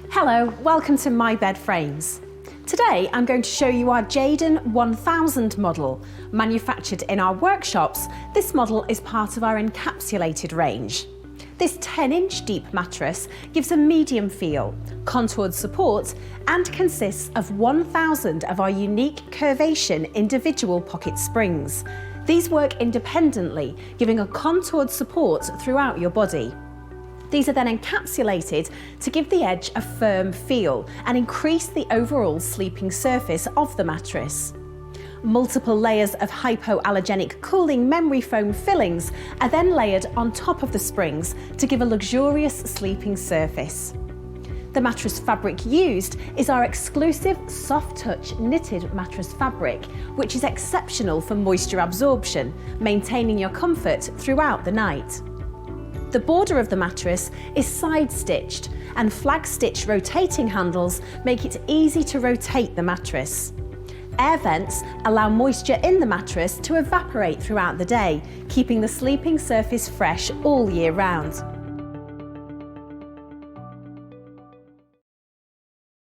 Hello, welcome to MyBedFrames. Today I'm going to show you our Jayden 1000 model. Manufactured in our workshops, this model is part of our encapsulated range. This 10-inch deep mattress gives a medium feel, contoured support, and consists of 1000 of our unique curvation individual pocket springs. These work independently, giving a contoured support throughout your body. These are then encapsulated to give the edge a firm feel and increase the overall sleeping surface of the mattress. Multiple layers of hypoallergenic cooling memory foam fillings are then layered on top of the springs to give a luxurious sleeping surface. The mattress fabric used is our exclusive soft touch knitted mattress fabric, which is exceptional for moisture absorption, maintaining your comfort throughout the night. The border of the mattress is side stitched, and flag stitch rotating handles make it easy to rotate the mattress. Air vents allow moisture in the mattress to evaporate throughout the day, keeping the sleeping surface fresh all year round.